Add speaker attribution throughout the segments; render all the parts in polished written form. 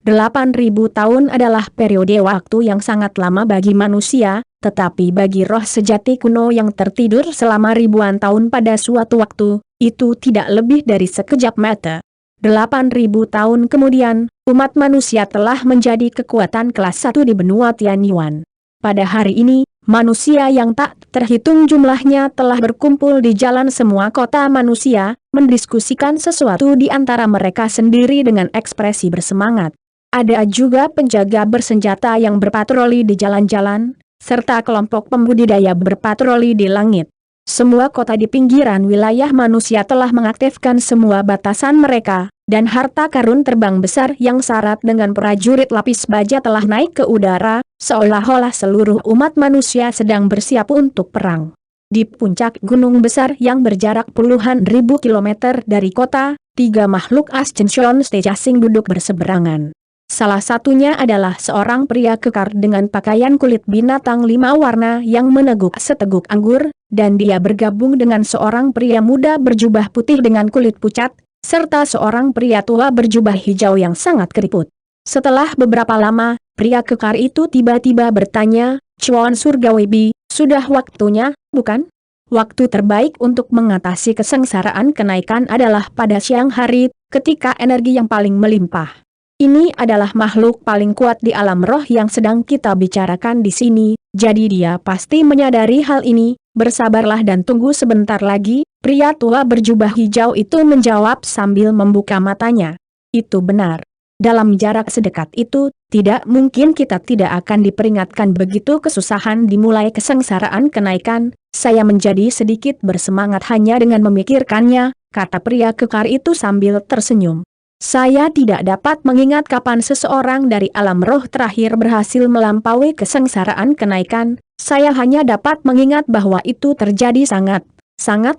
Speaker 1: 8.000 tahun adalah periode waktu yang sangat lama bagi manusia, tetapi bagi roh sejati kuno yang tertidur selama ribuan tahun pada suatu waktu, itu tidak lebih dari sekejap mata. 8.000 tahun kemudian, umat manusia telah menjadi kekuatan kelas 1 di benua Tianyuan. Pada hari ini, manusia yang tak terhitung jumlahnya telah berkumpul di jalan semua kota manusia, mendiskusikan sesuatu di antara mereka sendiri dengan ekspresi bersemangat. Ada juga penjaga bersenjata yang berpatroli di jalan-jalan, serta kelompok pembudidaya berpatroli di langit. Semua kota di pinggiran wilayah manusia telah mengaktifkan semua batasan mereka, dan harta karun terbang besar yang syarat dengan prajurit lapis baja telah naik ke udara, seolah-olah seluruh umat manusia sedang bersiap untuk perang. Di puncak gunung besar yang berjarak puluhan ribu kilometer dari kota, 3 makhluk Ascension Stage asing duduk berseberangan. Salah satunya adalah seorang pria kekar dengan pakaian kulit binatang 5 warna yang meneguk seteguk anggur, dan dia bergabung dengan seorang pria muda berjubah putih dengan kulit pucat, serta seorang pria tua berjubah hijau yang sangat keriput. Setelah beberapa lama, pria kekar itu tiba-tiba bertanya, "Chuan Surgawebi, sudah waktunya, bukan? Waktu terbaik untuk mengatasi kesengsaraan kenaikan adalah pada siang hari, ketika energi yang paling melimpah. Ini adalah makhluk paling kuat di alam roh yang sedang kita bicarakan di sini, jadi dia pasti menyadari hal ini, bersabarlah dan tunggu sebentar lagi." Pria tua berjubah hijau itu menjawab sambil membuka matanya. Itu benar. Dalam jarak sedekat itu, tidak mungkin kita tidak akan diperingatkan begitu kesusahan dimulai kesengsaraan kenaikan. Saya menjadi sedikit bersemangat hanya dengan memikirkannya, kata pria kekar itu sambil tersenyum. Saya tidak dapat mengingat kapan seseorang dari alam roh terakhir berhasil melampaui kesengsaraan kenaikan, saya hanya dapat mengingat bahwa itu terjadi sangat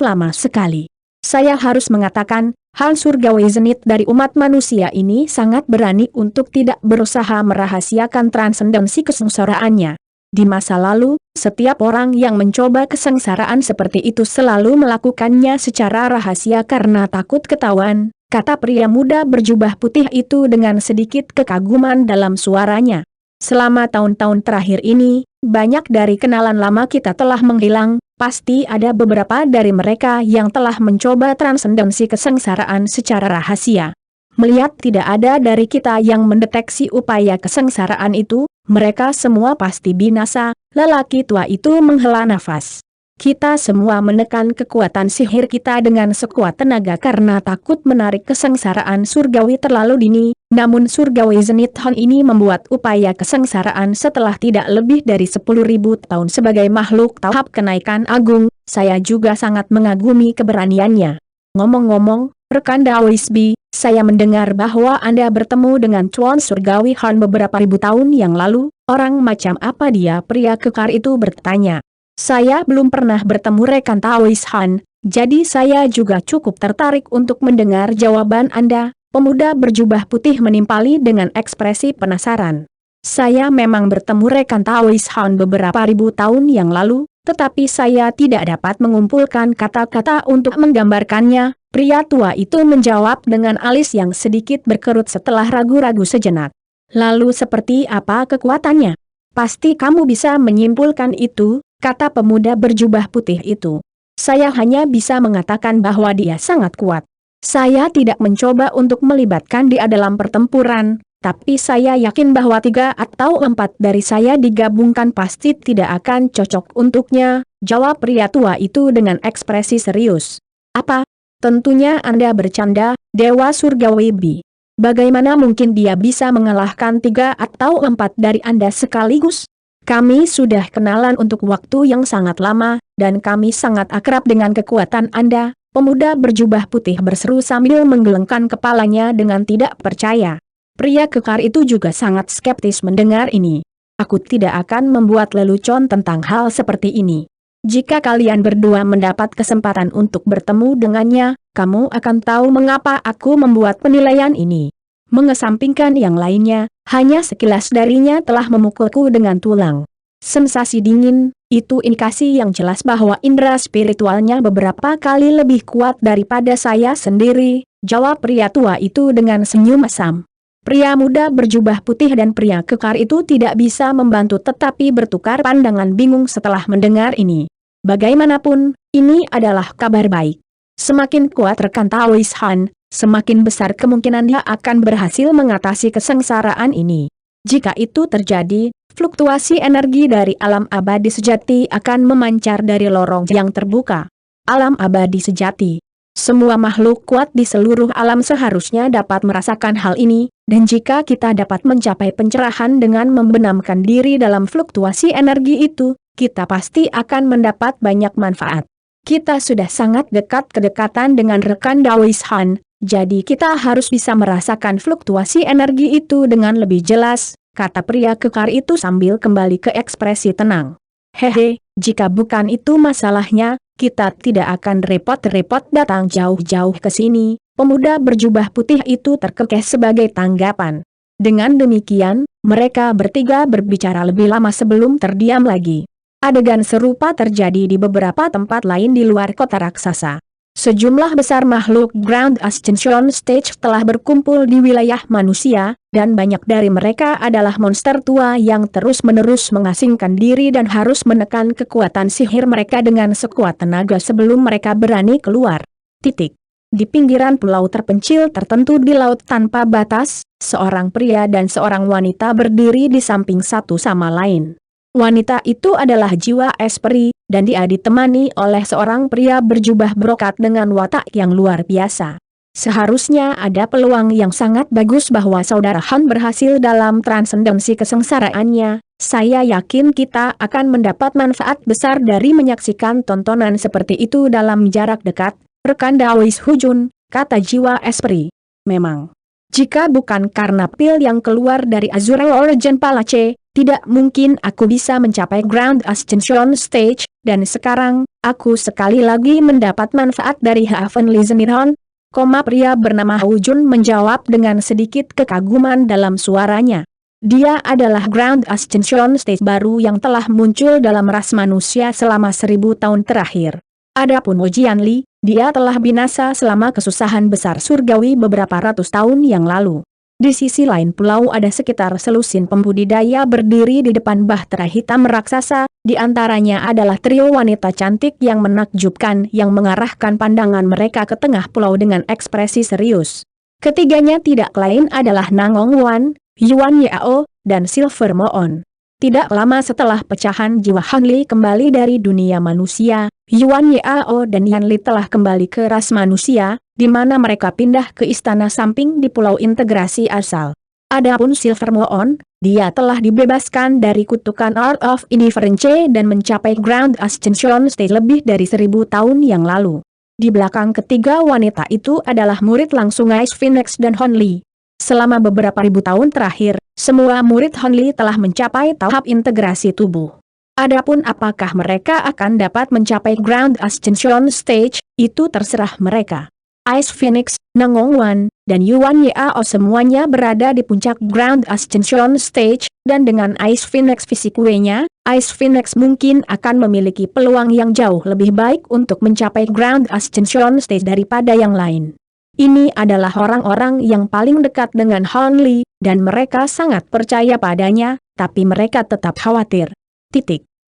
Speaker 1: lama sekali. Saya harus mengatakan, hal surgawi zenit dari umat manusia ini sangat berani untuk tidak berusaha merahasiakan transendensi kesengsaraannya. Di masa lalu, setiap orang yang mencoba kesengsaraan seperti itu selalu melakukannya secara rahasia karena takut ketahuan, kata pria muda berjubah putih itu dengan sedikit kekaguman dalam suaranya. Selama tahun-tahun terakhir ini, banyak dari kenalan lama kita telah menghilang, pasti ada beberapa dari mereka yang telah mencoba transendensi kesengsaraan secara rahasia. Melihat tidak ada dari kita yang mendeteksi upaya kesengsaraan itu, mereka semua pasti binasa. Lelaki tua itu menghela nafas. Kita semua menekan kekuatan sihir kita dengan sekuat tenaga karena takut menarik kesengsaraan surgawi terlalu dini, namun surgawi zenit Han ini membuat upaya kesengsaraan setelah tidak lebih dari 10.000 tahun sebagai makhluk tahap kenaikan agung. Saya juga sangat mengagumi keberaniannya. Ngomong-ngomong, rekan Daoisbi, saya mendengar bahwa Anda bertemu dengan Chuan Surgawi Han beberapa ribu tahun yang lalu. Orang macam apa dia? Pria kekar itu bertanya. Saya belum pernah bertemu rekan Taois Han, jadi saya juga cukup tertarik untuk mendengar jawaban Anda. Pemuda berjubah putih menimpali dengan ekspresi penasaran. Saya memang bertemu rekan Taois Han beberapa ribu tahun yang lalu, tetapi saya tidak dapat mengumpulkan kata-kata untuk menggambarkannya. Pria tua itu menjawab dengan alis yang sedikit berkerut setelah ragu-ragu sejenak. Lalu seperti apa kekuatannya? Pasti kamu bisa menyimpulkan itu, kata pemuda berjubah putih itu. Saya hanya bisa mengatakan bahwa dia sangat kuat. Saya tidak mencoba untuk melibatkan dia dalam pertempuran, tapi saya yakin bahwa 3 atau 4 dari saya digabungkan pasti tidak akan cocok untuknya, jawab pria tua itu dengan ekspresi serius. Apa? Tentunya Anda bercanda, Dewa Surgawebi. Bagaimana mungkin dia bisa mengalahkan 3 atau 4 dari Anda sekaligus? Kami sudah kenalan untuk waktu yang sangat lama, dan kami sangat akrab dengan kekuatan Anda, pemuda berjubah putih berseru sambil menggelengkan kepalanya dengan tidak percaya. Pria kekar itu juga sangat skeptis mendengar ini. Aku tidak akan membuat lelucon tentang hal seperti ini. Jika kalian berdua mendapat kesempatan untuk bertemu dengannya, kamu akan tahu mengapa aku membuat penilaian ini. Mengesampingkan yang lainnya, hanya sekilas darinya telah memukulku dengan tulang. Sensasi dingin, itu indikasi yang jelas bahwa indera spiritualnya beberapa kali lebih kuat daripada saya sendiri, jawab pria tua itu dengan senyum asam. Pria muda berjubah putih dan pria kekar itu tidak bisa membantu tetapi bertukar pandangan bingung setelah mendengar ini. Bagaimanapun, ini adalah kabar baik. Semakin kuat rekan Taois Han, semakin besar kemungkinan dia akan berhasil mengatasi kesengsaraan ini. Jika itu terjadi, fluktuasi energi dari alam abadi sejati akan memancar dari lorong yang terbuka. Alam abadi sejati. Semua makhluk kuat di seluruh alam seharusnya dapat merasakan hal ini, dan jika kita dapat mencapai pencerahan dengan membenamkan diri dalam fluktuasi energi itu, kita pasti akan mendapat banyak manfaat. Kita sudah sangat dekat kedekatan dengan rekan Taois Han, jadi kita harus bisa merasakan fluktuasi energi itu dengan lebih jelas, kata pria kekar itu sambil kembali ke ekspresi tenang. Hehe, jika bukan itu masalahnya, kita tidak akan repot-repot datang jauh-jauh ke sini, pemuda berjubah putih itu terkekeh sebagai tanggapan. Dengan demikian, mereka bertiga berbicara lebih lama sebelum terdiam lagi. Adegan serupa terjadi di beberapa tempat lain di luar kota raksasa. Sejumlah besar makhluk Grand Ascension Stage telah berkumpul di wilayah manusia, dan banyak dari mereka adalah monster tua yang terus-menerus mengasingkan diri dan harus menekan kekuatan sihir mereka dengan sekuat tenaga sebelum mereka berani keluar. Di pinggiran pulau terpencil tertentu di laut tanpa batas, seorang pria dan seorang wanita berdiri di samping satu sama lain. Wanita itu adalah jiwa esperi, dan dia ditemani oleh seorang pria berjubah brokat dengan watak yang luar biasa. Seharusnya ada peluang yang sangat bagus bahwa saudara Han berhasil dalam transendensi kesengsaraannya. Saya yakin kita akan mendapat manfaat besar dari menyaksikan tontonan seperti itu dalam jarak dekat, rekan Taois Hujun, kata jiwa esperi. Memang, jika bukan karena pil yang keluar dari Azure Origin Palace, tidak mungkin aku bisa mencapai Grand Ascension Stage, dan sekarang, aku sekali lagi mendapat manfaat dari Heavenly Zenithon. Pria bernama Hujun menjawab dengan sedikit kekaguman dalam suaranya. Dia adalah Grand Ascension Stage baru yang telah muncul dalam ras manusia selama 1000 tahun terakhir. Adapun Mo Jianli, dia telah binasa selama kesusahan besar surgawi beberapa ratus tahun yang lalu. Di sisi lain pulau ada sekitar selusin pembudidaya berdiri di depan bahtera hitam raksasa, di antaranya adalah trio wanita cantik yang menakjubkan yang mengarahkan pandangan mereka ke tengah pulau dengan ekspresi serius. Ketiganya tidak lain adalah Nangong Wan, Yuan Yao, dan Silver Moon. Tidak lama setelah pecahan jiwa Han Li kembali dari dunia manusia, Yuan Yao dan Yan Li telah kembali ke ras manusia, di mana mereka pindah ke istana samping di pulau integrasi asal. Adapun Silver Moon, dia telah dibebaskan dari kutukan Art of Indifference dan mencapai Grand Ascension Stage lebih dari 1000 tahun yang lalu. Di belakang ketiga wanita itu adalah murid langsung Ice Phoenix dan Han Li. Selama beberapa ribu tahun terakhir, semua murid Han Li telah mencapai tahap integrasi tubuh. Adapun apakah mereka akan dapat mencapai Grand Ascension Stage, itu terserah mereka. Ice Phoenix, Nangong Wan, dan Yuan Yao semuanya berada di puncak Grand Ascension Stage, dan dengan Ice Phoenix fisik W-nya, Ice Phoenix mungkin akan memiliki peluang yang jauh lebih baik untuk mencapai Grand Ascension Stage daripada yang lain. Ini adalah orang-orang yang paling dekat dengan Han Li, dan mereka sangat percaya padanya, tapi mereka tetap khawatir.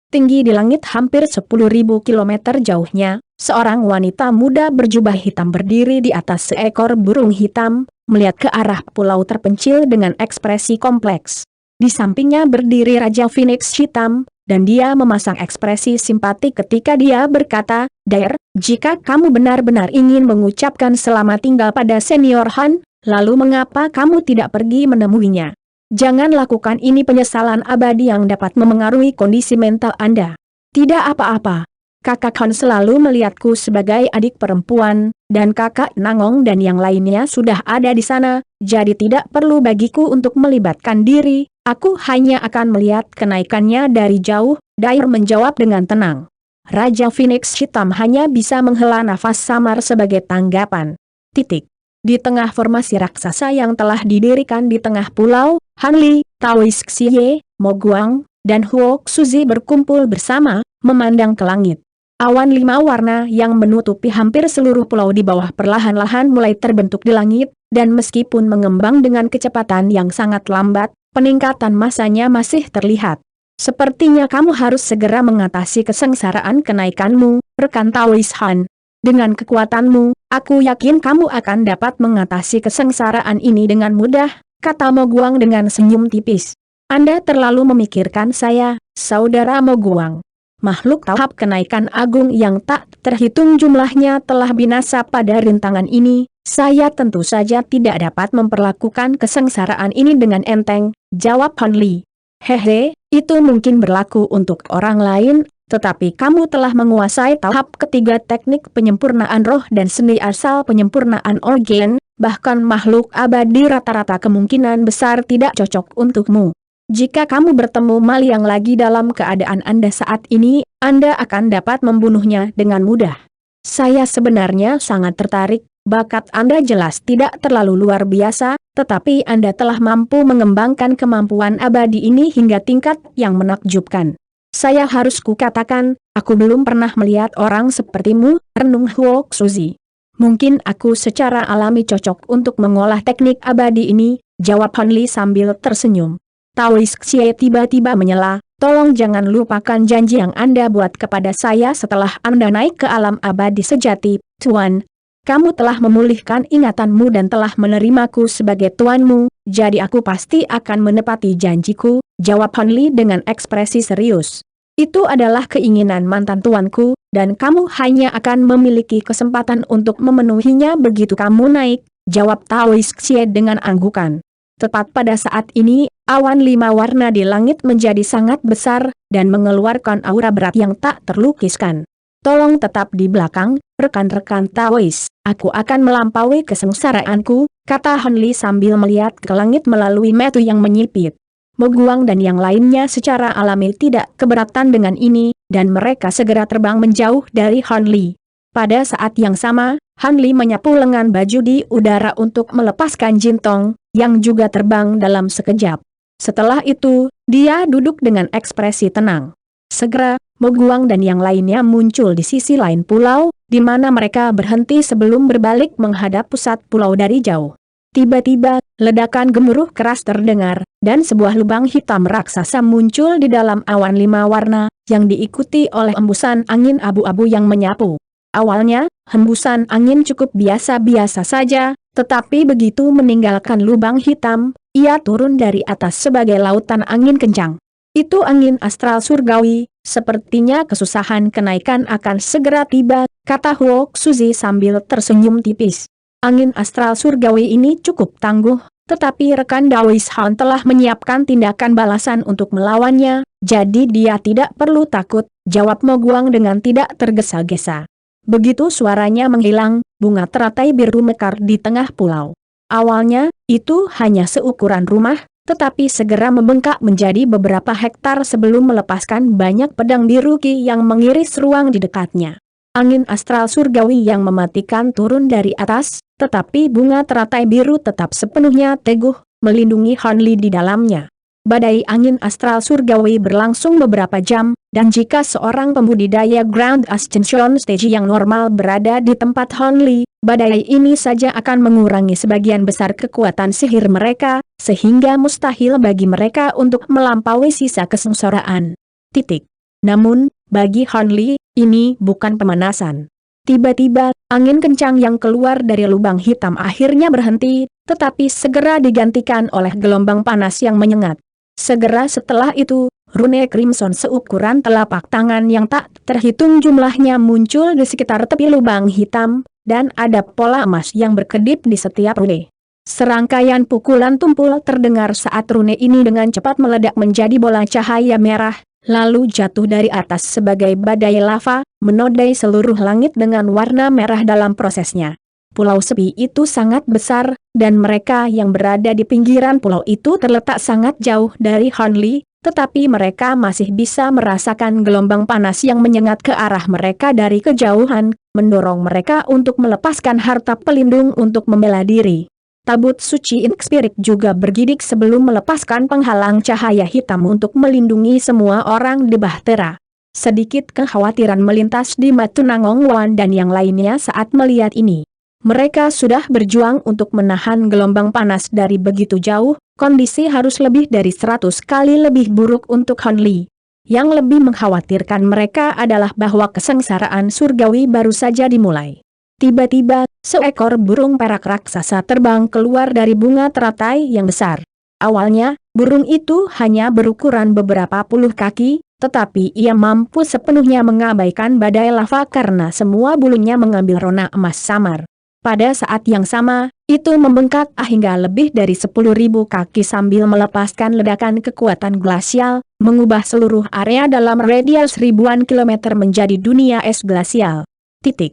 Speaker 1: Tinggi di langit hampir 10.000 kilometer jauhnya, seorang wanita muda berjubah hitam berdiri di atas seekor burung hitam, melihat ke arah pulau terpencil dengan ekspresi kompleks. Di sampingnya berdiri Raja Phoenix hitam, dan dia memasang ekspresi simpati ketika dia berkata, "Daer, jika kamu benar-benar ingin mengucapkan selamat tinggal pada Senior Han, lalu mengapa kamu tidak pergi menemuinya? Jangan lakukan ini, penyesalan abadi yang dapat memengaruhi kondisi mental Anda." "Tidak apa-apa. Kakak Han selalu melihatku sebagai adik perempuan, dan kakak Nangong dan yang lainnya sudah ada di sana, jadi tidak perlu bagiku untuk melibatkan diri, aku hanya akan melihat kenaikannya dari jauh," Daer menjawab dengan tenang. Raja Phoenix hitam hanya bisa menghela nafas samar sebagai tanggapan. Di tengah formasi raksasa yang telah didirikan di tengah pulau, Han Li, Taois Xie, Mo Guang, dan Huo Xuzi berkumpul bersama, memandang ke langit. Awan 5 warna yang menutupi hampir seluruh pulau di bawah perlahan-lahan mulai terbentuk di langit, dan meskipun mengembang dengan kecepatan yang sangat lambat, peningkatan masanya masih terlihat. Sepertinya kamu harus segera mengatasi kesengsaraan kenaikanmu, rekan Taois Han. Dengan kekuatanmu, aku yakin kamu akan dapat mengatasi kesengsaraan ini dengan mudah, kata Mo Guang dengan senyum tipis. Anda terlalu memikirkan saya, saudara Mo Guang. Makhluk tahap kenaikan agung yang tak terhitung jumlahnya telah binasa pada rintangan ini. Saya tentu saja tidak dapat memperlakukan kesengsaraan ini dengan enteng, jawab Han Li. Hehe, itu mungkin berlaku untuk orang lain, tetapi kamu telah menguasai tahap ketiga teknik penyempurnaan roh dan seni asal penyempurnaan organ, bahkan makhluk abadi rata-rata kemungkinan besar tidak cocok untukmu. Jika kamu bertemu Maliang lagi dalam keadaan Anda saat ini, Anda akan dapat membunuhnya dengan mudah. Saya sebenarnya sangat tertarik. Bakat Anda jelas tidak terlalu luar biasa, tetapi Anda telah mampu mengembangkan kemampuan abadi ini hingga tingkat yang menakjubkan. Saya harus kukatakan, aku belum pernah melihat orang sepertimu, renung Huo Xuzi. Mungkin aku secara alami cocok untuk mengolah teknik abadi ini, jawab Han Li sambil tersenyum. Taois Xie tiba-tiba menyela, tolong jangan lupakan janji yang Anda buat kepada saya setelah Anda naik ke alam abadi sejati, Tuan. Kamu telah memulihkan ingatanmu dan telah menerimaku sebagai tuanmu, jadi aku pasti akan menepati janjiku, jawab Han Li dengan ekspresi serius. Itu adalah keinginan mantan tuanku, dan kamu hanya akan memiliki kesempatan untuk memenuhinya begitu kamu naik, jawab Taois Xie dengan anggukan. Tepat pada saat ini, awan 5 warna di langit menjadi sangat besar, dan mengeluarkan aura berat yang tak terlukiskan. Tolong tetap di belakang, rekan-rekan Taois, aku akan melampaui kesengsaraanku, kata Han Li sambil melihat ke langit melalui mata yang menyipit. Mo Guang dan yang lainnya secara alami tidak keberatan dengan ini, dan mereka segera terbang menjauh dari Han Li. Pada saat yang sama, Han Li menyapu lengan baju di udara untuk melepaskan Jintong, yang juga terbang dalam sekejap. Setelah itu, dia duduk dengan ekspresi tenang. Segera, Mo Guang dan yang lainnya muncul di sisi lain pulau, di mana mereka berhenti sebelum berbalik menghadap pusat pulau dari jauh. Tiba-tiba, ledakan gemuruh keras terdengar, dan sebuah lubang hitam raksasa muncul di dalam awan 5 warna, yang diikuti oleh embusan angin abu-abu yang menyapu. Awalnya, hembusan angin cukup biasa-biasa saja, tetapi begitu meninggalkan lubang hitam, ia turun dari atas sebagai lautan angin kencang. Itu angin astral surgawi, sepertinya kesusahan kenaikan akan segera tiba, kata Huo Xuzi sambil tersenyum tipis. Angin astral surgawi ini cukup tangguh, tetapi rekan Taois Han telah menyiapkan tindakan balasan untuk melawannya, jadi dia tidak perlu takut, jawab Mo Guang dengan tidak tergesa-gesa. Begitu suaranya menghilang, bunga teratai biru mekar di tengah pulau. Awalnya, itu hanya seukuran rumah, tetapi segera membengkak menjadi beberapa hektar sebelum melepaskan banyak pedang biru ki yang mengiris ruang di dekatnya. Angin astral surgawi yang mematikan turun dari atas, tetapi bunga teratai biru tetap sepenuhnya teguh, melindungi Han Li di dalamnya. Badai angin astral surgawi berlangsung beberapa jam, dan jika seorang pembudidaya Ground Ascension Stage yang normal berada di tempat Han Li, badai ini saja akan mengurangi sebagian besar kekuatan sihir mereka, sehingga mustahil bagi mereka untuk melampaui sisa kesengsaraan. Namun, bagi Han Li, ini bukan pemanasan. Tiba-tiba, angin kencang yang keluar dari lubang hitam akhirnya berhenti, tetapi segera digantikan oleh gelombang panas yang menyengat. Segera setelah itu, rune crimson seukuran telapak tangan yang tak terhitung jumlahnya muncul di sekitar tepi lubang hitam, dan ada pola emas yang berkedip di setiap rune. Serangkaian pukulan tumpul terdengar saat rune ini dengan cepat meledak menjadi bola cahaya merah, lalu jatuh dari atas sebagai badai lava, menodai seluruh langit dengan warna merah dalam prosesnya. Pulau sepi itu sangat besar, dan mereka yang berada di pinggiran pulau itu terletak sangat jauh dari Han Li, tetapi mereka masih bisa merasakan gelombang panas yang menyengat ke arah mereka dari kejauhan, mendorong mereka untuk melepaskan harta pelindung untuk membela diri. Tabut suci Ink Spirit juga bergidik sebelum melepaskan penghalang cahaya hitam untuk melindungi semua orang di Bahtera. Sedikit kekhawatiran melintas di mata Nangong Wan dan yang lainnya saat melihat ini. Mereka sudah berjuang untuk menahan gelombang panas dari begitu jauh, kondisi harus lebih dari 100 kali lebih buruk untuk Han Li. Yang lebih mengkhawatirkan mereka adalah bahwa kesengsaraan surgawi baru saja dimulai. Tiba-tiba, seekor burung perak raksasa terbang keluar dari bunga teratai yang besar. Awalnya, burung itu hanya berukuran beberapa puluh kaki, tetapi ia mampu sepenuhnya mengabaikan badai lava karena semua bulunya mengambil warna emas samar. Pada saat yang sama, itu membengkak hingga lebih dari 10.000 kaki sambil melepaskan ledakan kekuatan glasial, mengubah seluruh area dalam radius ribuan kilometer menjadi dunia es glasial. 3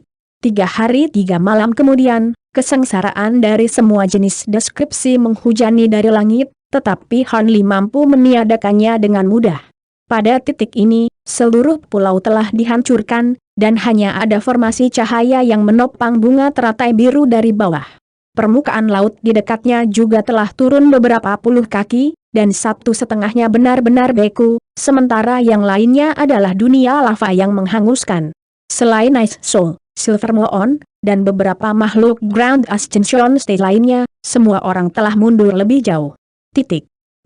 Speaker 1: hari 3 malam kemudian, kesengsaraan dari semua jenis deskripsi menghujani dari langit, tetapi Han Li mampu meniadakannya dengan mudah. Pada titik ini, seluruh pulau telah dihancurkan, dan hanya ada formasi cahaya yang menopang bunga teratai biru dari bawah. Permukaan laut di dekatnya juga telah turun beberapa puluh kaki, dan 1/2-nya benar-benar beku, sementara yang lainnya adalah dunia lava yang menghanguskan. Selain Ice Soul, Silver Moon, dan beberapa makhluk Ground Ascension State lainnya, semua orang telah mundur lebih jauh.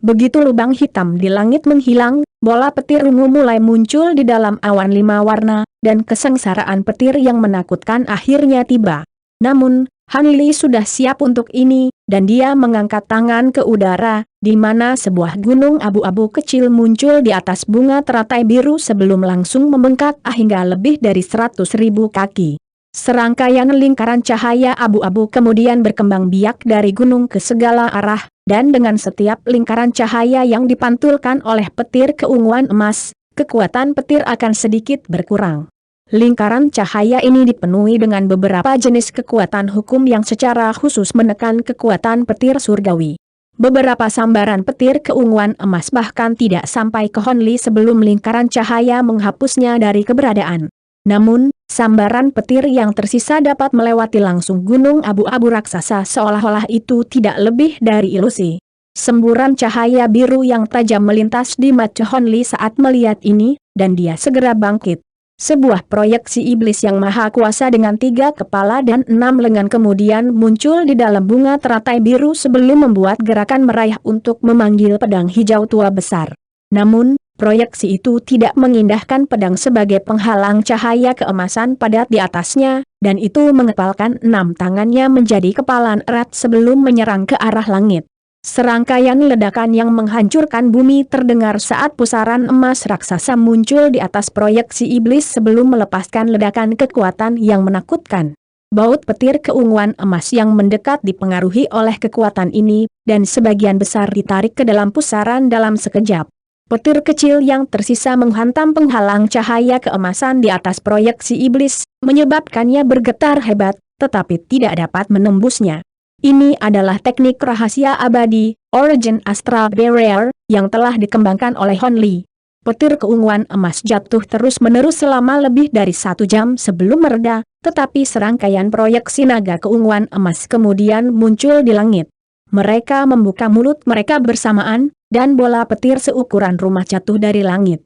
Speaker 1: Begitu lubang hitam di langit menghilang, bola petir ungu mulai muncul di dalam awan 5 warna, dan kesengsaraan petir yang menakutkan akhirnya tiba. Namun, Han Li sudah siap untuk ini, dan dia mengangkat tangan ke udara, di mana sebuah gunung abu-abu kecil muncul di atas bunga teratai biru sebelum langsung membengkak hingga lebih dari 100.000 kaki. Serangkaian lingkaran cahaya abu-abu kemudian berkembang biak dari gunung ke segala arah, dan dengan setiap lingkaran cahaya yang dipantulkan oleh petir keunguan emas, kekuatan petir akan sedikit berkurang. Lingkaran cahaya ini dipenuhi dengan beberapa jenis kekuatan hukum yang secara khusus menekan kekuatan petir surgawi. Beberapa sambaran petir keunguan emas bahkan tidak sampai ke Han Li sebelum lingkaran cahaya menghapusnya dari keberadaan. Namun, sambaran petir yang tersisa dapat melewati langsung gunung abu-abu raksasa seolah-olah itu tidak lebih dari ilusi. Semburan cahaya biru yang tajam melintas di mata Han Li saat melihat ini, dan dia segera bangkit. Sebuah proyeksi iblis yang maha kuasa dengan 3 kepala dan 6 lengan kemudian muncul di dalam bunga teratai biru sebelum membuat gerakan meraih untuk memanggil pedang hijau tua besar. Namun, proyeksi itu tidak mengindahkan pedang sebagai penghalang cahaya keemasan padat di atasnya, dan itu mengepalkan 6 tangannya menjadi kepalan erat sebelum menyerang ke arah langit. Serangkaian ledakan yang menghancurkan bumi terdengar saat pusaran emas raksasa muncul di atas proyeksi iblis sebelum melepaskan ledakan kekuatan yang menakutkan. Baut petir keunguan emas yang mendekat dipengaruhi oleh kekuatan ini, dan sebagian besar ditarik ke dalam pusaran dalam sekejap. Petir kecil yang tersisa menghantam penghalang cahaya keemasan di atas proyeksi iblis, menyebabkannya bergetar hebat, tetapi tidak dapat menembusnya. Ini adalah teknik rahasia abadi, Origin Astral Barrier, yang telah dikembangkan oleh Han Li. Petir keunguan emas jatuh terus-menerus selama lebih dari 1 jam sebelum mereda, tetapi serangkaian proyeksi naga keunguan emas kemudian muncul di langit. Mereka membuka mulut mereka bersamaan, dan bola petir seukuran rumah jatuh dari langit.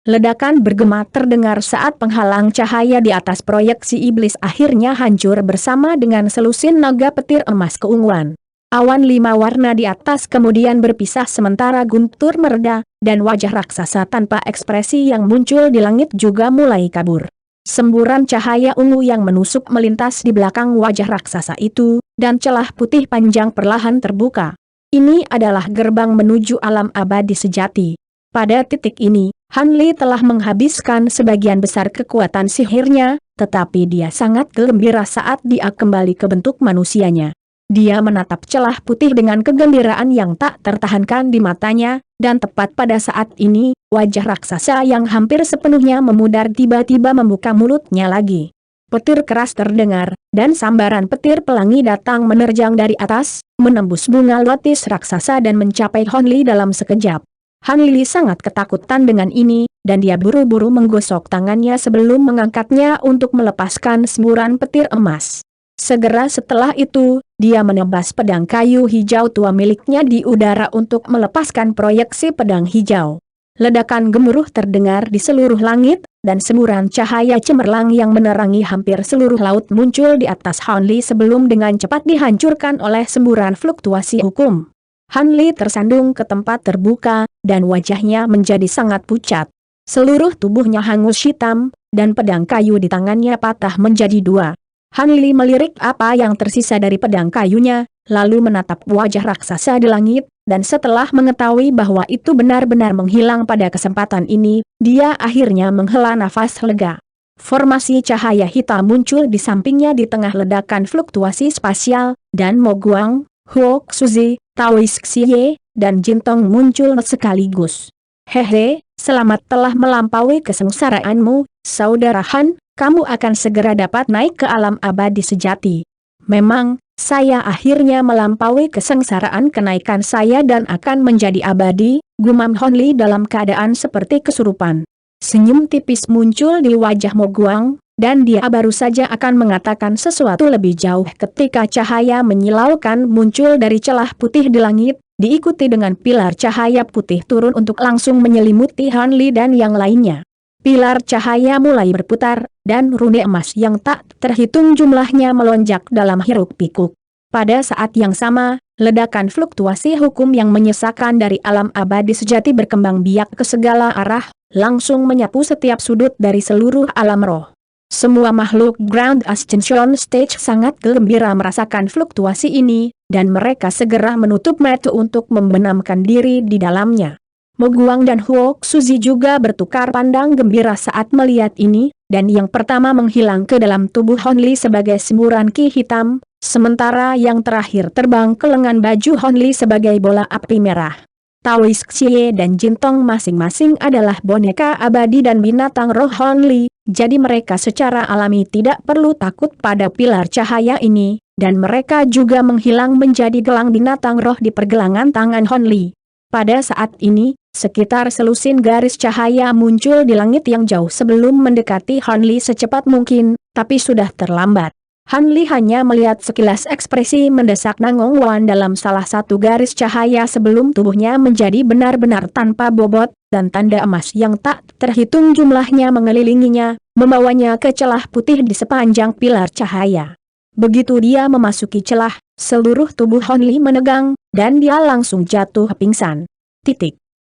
Speaker 1: Ledakan bergema terdengar saat penghalang cahaya di atas proyeksi iblis akhirnya hancur bersama dengan selusin naga petir emas keunguan. Awan 5 warna di atas kemudian berpisah sementara guntur mereda, dan wajah raksasa tanpa ekspresi yang muncul di langit juga mulai kabur. Semburan cahaya ungu yang menusuk melintas di belakang wajah raksasa itu, dan celah putih panjang perlahan terbuka. Ini adalah gerbang menuju alam abadi sejati. Pada titik ini, Han Li telah menghabiskan sebagian besar kekuatan sihirnya, tetapi dia sangat gembira saat dia kembali ke bentuk manusianya. Dia menatap celah putih dengan kegembiraan yang tak tertahankan di matanya, dan tepat pada saat ini, wajah raksasa yang hampir sepenuhnya memudar tiba-tiba membuka mulutnya lagi. Petir keras terdengar, dan sambaran petir pelangi datang menerjang dari atas, menembus bunga lotis raksasa dan mencapai Han Li dalam sekejap. Han Li sangat ketakutan dengan ini, dan dia buru-buru menggosok tangannya sebelum mengangkatnya untuk melepaskan semburan petir emas. Segera setelah itu, dia menebas pedang kayu hijau tua miliknya di udara untuk melepaskan proyeksi pedang hijau. Ledakan gemuruh terdengar di seluruh langit, dan semburan cahaya cemerlang yang menerangi hampir seluruh laut muncul di atas Han Li sebelum dengan cepat dihancurkan oleh semburan fluktuasi hukum. Han Li tersandung ke tempat terbuka, dan wajahnya menjadi sangat pucat. Seluruh tubuhnya hangus hitam, dan pedang kayu di tangannya patah menjadi dua. Han Li melirik apa yang tersisa dari pedang kayunya, lalu menatap wajah raksasa di langit, dan setelah mengetahui bahwa itu benar-benar menghilang pada kesempatan ini, dia akhirnya menghela nafas lega. Formasi cahaya hitam muncul di sampingnya di tengah ledakan fluktuasi spasial, dan Mo Guang, Huo Xuzi, Taois Xie, dan Jintong muncul sekaligus. Hehe, selamat telah melampaui kesengsaraanmu, saudara Han, kamu akan segera dapat naik ke alam abadi sejati. Memang, saya akhirnya melampaui kesengsaraan kenaikan saya dan akan menjadi abadi, gumam Han Li dalam keadaan seperti kesurupan. Senyum tipis muncul di wajah Mo Guang, dan dia baru saja akan mengatakan sesuatu lebih jauh ketika cahaya menyilaukan muncul dari celah putih di langit, diikuti dengan pilar cahaya putih turun untuk langsung menyelimuti Han Li dan yang lainnya. Pilar cahaya mulai berputar, dan rune emas yang tak terhitung jumlahnya melonjak dalam hiruk-pikuk. Pada saat yang sama, ledakan fluktuasi hukum yang menyesakan dari alam abadi sejati berkembang biak ke segala arah, langsung menyapu setiap sudut dari seluruh alam roh. Semua makhluk Ground Ascension Stage sangat gembira merasakan fluktuasi ini, dan mereka segera menutup mata untuk membenamkan diri di dalamnya. Mo Guang dan Huo Xuzi juga bertukar pandang gembira saat melihat ini, dan yang pertama menghilang ke dalam tubuh Han Li sebagai semburan ki hitam, sementara yang terakhir terbang ke lengan baju Han Li sebagai bola api merah. Taois Xie dan Jintong masing-masing adalah boneka abadi dan binatang roh Han Li, jadi mereka secara alami tidak perlu takut pada pilar cahaya ini, dan mereka juga menghilang menjadi gelang binatang roh di pergelangan tangan Han Li. Pada saat ini, sekitar selusin garis cahaya muncul di langit yang jauh sebelum mendekati Han Li secepat mungkin, tapi sudah terlambat. Han Li hanya melihat sekilas ekspresi mendesak Nangong Wan dalam salah satu garis cahaya sebelum tubuhnya menjadi benar-benar tanpa bobot, dan tanda emas yang tak terhitung jumlahnya mengelilinginya, membawanya ke celah putih di sepanjang pilar cahaya. Begitu dia memasuki celah, seluruh tubuh Han Li menegang, dan dia langsung jatuh pingsan.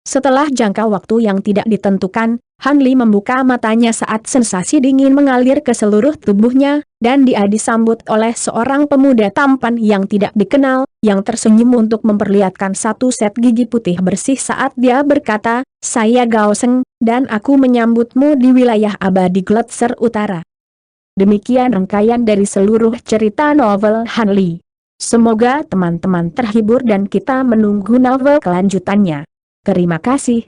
Speaker 1: Setelah jangka waktu yang tidak ditentukan, Han Li membuka matanya saat sensasi dingin mengalir ke seluruh tubuhnya, dan dia disambut oleh seorang pemuda tampan yang tidak dikenal, yang tersenyum untuk memperlihatkan satu set gigi putih bersih saat dia berkata, "Saya Gao Seng, dan aku menyambutmu di wilayah abadi Gletser Utara." Demikian rangkaian dari seluruh cerita novel Han Li. Semoga teman-teman terhibur dan kita menunggu novel kelanjutannya. Terima kasih.